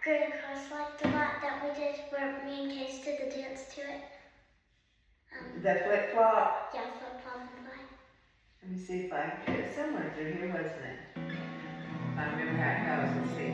Green Cross liked a lot that we did, where me and Case did the dance to it. The flip flop. Yeah, flip flop and fly. Let me see if I can get it somewhere through here, wasn't it? If I remember how it goes, let's see.